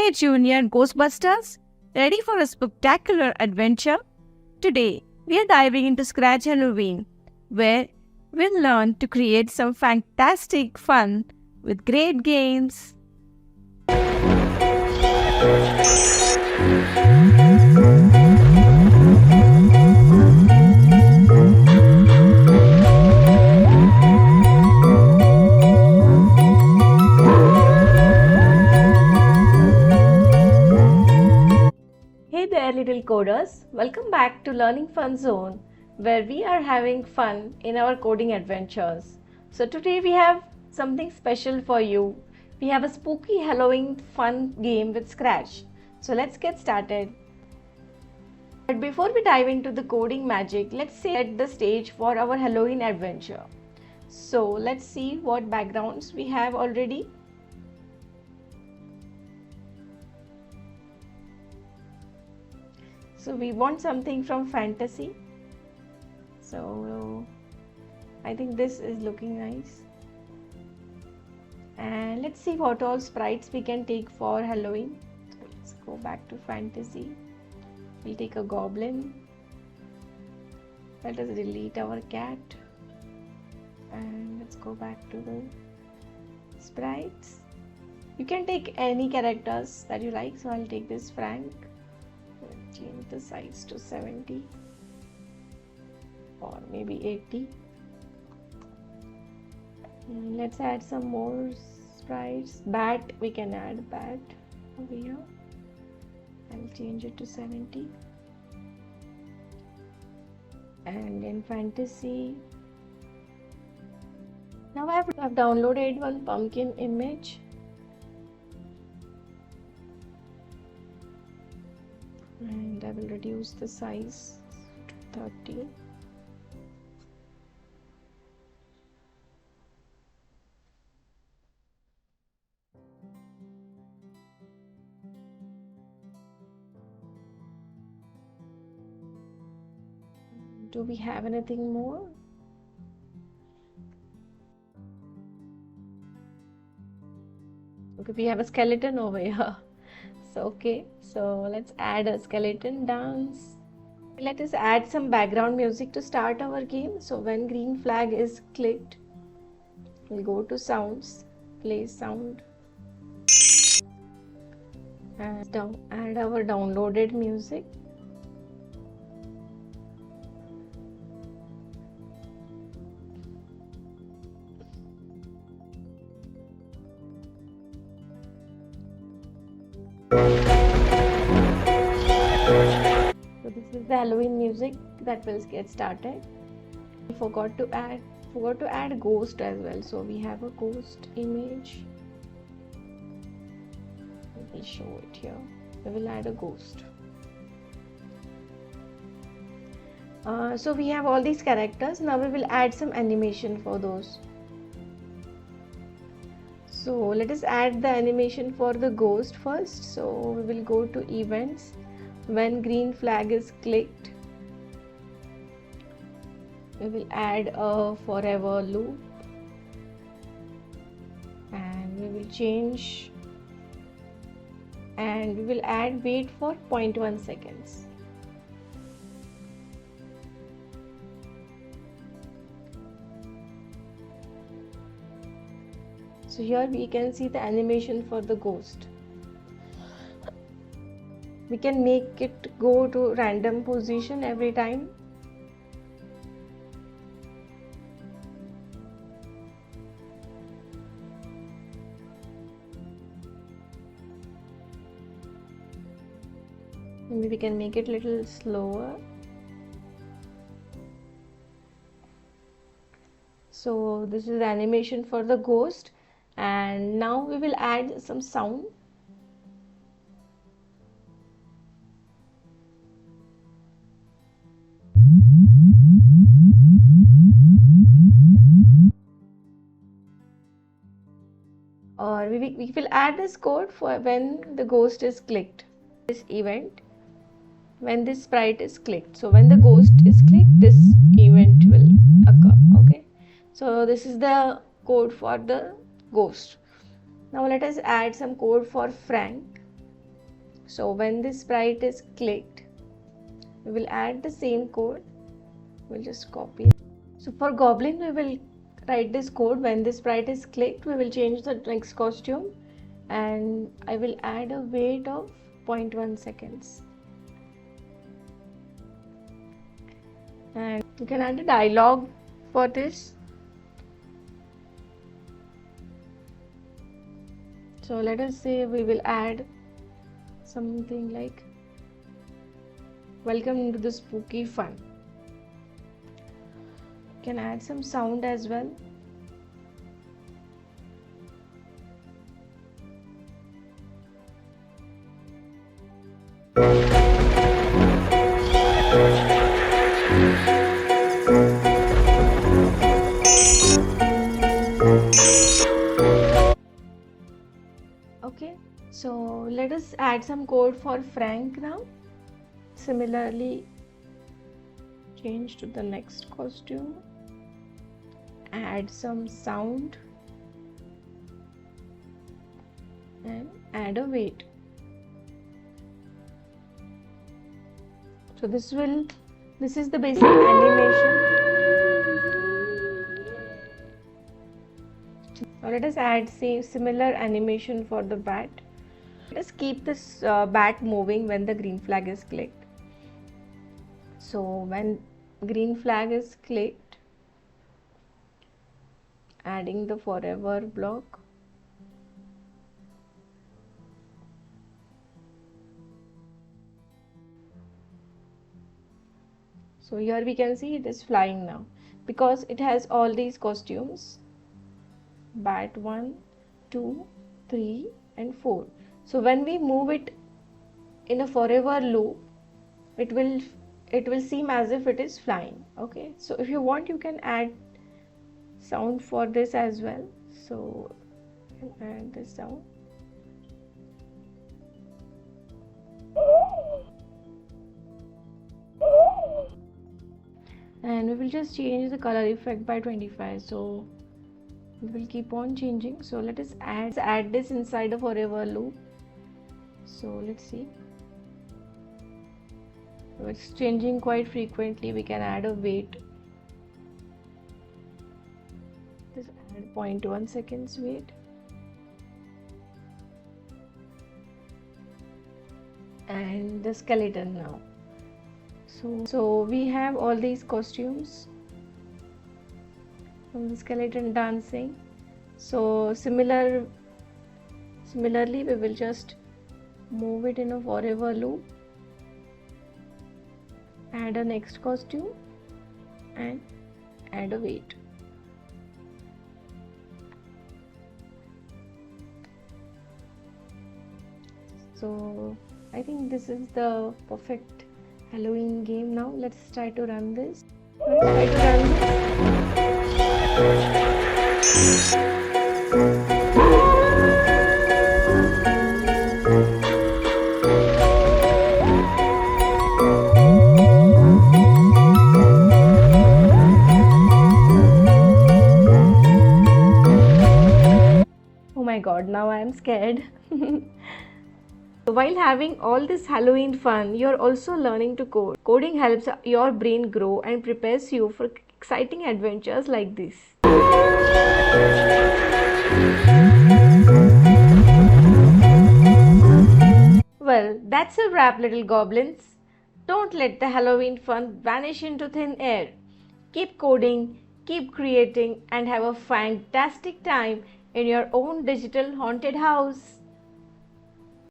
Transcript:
Hey Junior Ghostbusters, ready for a spectacular adventure? Today, we are diving into Scratch Halloween, where we'll learn to create some fantastic fun with great games. Hey there, little coders. Welcome back to Learning Fun Zone, where we are having fun in our coding adventures. So, today we have something special for you. We have a spooky Halloween fun game with Scratch. So, let's get started. But before we dive into the coding magic, let's set the stage for our Halloween adventure. So, let's see what backgrounds we have already. So we want something from fantasy. So I think this is looking nice. And let's see what all sprites we can take for Halloween. So let's go back to fantasy. We'll take a goblin. Let us delete our cat. And let's go back to the sprites. You can take any characters that you like. So I'll take this Frank. Change the size to 70 or maybe 80. And let's add some more sprites. Bat, we can add bat over here. I'll change it to 70. And in fantasy, now I've downloaded one pumpkin image. And I will reduce the size to 30. Do we have anything more? Okay, we have a skeleton over here. So let's add a skeleton dance. Let us add some background music to start our game. So when green flag is clicked, we'll go to sounds, play sound, and add our downloaded music. So this is the Halloween music that will get started. We forgot to add ghost as well. So we have a ghost image. We'll show it here. We will add a ghost. So we have all these characters. Now we will add some animation for those. So let us add the animation for the ghost first. So we will go to events. When green flag is clicked, we will add a forever loop and we will change and we will add wait for 0.1 seconds. So here we can see the animation for the ghost. We can make it go to random position every time. Maybe we can make it a little slower. So this is the animation for the ghost. And now we will add some sound. Or we will add this code for when the ghost is clicked. This event, when this sprite is clicked. So when the ghost is clicked, this event will occur. Okay. So this is the code for the ghost. Now let us add some code for Frank. So when this sprite is clicked, we will add the same code. We'll just copy. So for goblin, we will write this code. When this sprite is clicked, we will change the next costume, and I will add a wait of 0.1 seconds. And you can add a dialogue for this. So let us say we will add something like, welcome to the spooky fun. You can add some sound as well. Okay, so let us add some code for Frank now. Similarly, change to the next costume, add some sound, and add a weight. So this is the basic animation. Now let us add similar animation for the bat. Let us keep this bat moving when the green flag is clicked. So when green flag is clicked, adding the forever block. So here we can see it is flying now because it has all these costumes: bat 1, 2, 3 and 4. So when we move it in a forever loop, it will seem as if it is flying. Okay, so if you want, you can add sound for this as well. So you can add this sound. And we will just change the color effect by 25. So we will keep on changing. So let us add this inside a forever loop. So let's see. So it's changing quite frequently. We can add a wait. Just add 0.1 seconds wait. And the skeleton now. So we have all these costumes from the skeleton dancing. So similarly, we will just move it in a forever loop, add a next costume and add a wait. So I think this is the perfect Halloween game now. Let's try to run this. Oh my god, now I am scared. While having all this Halloween fun, you're also learning to code. Coding helps your brain grow and prepares you for exciting adventures like this. Well, that's a wrap, little goblins. Don't let the Halloween fun vanish into thin air. Keep coding, keep creating, and have a fantastic time in your own digital haunted house.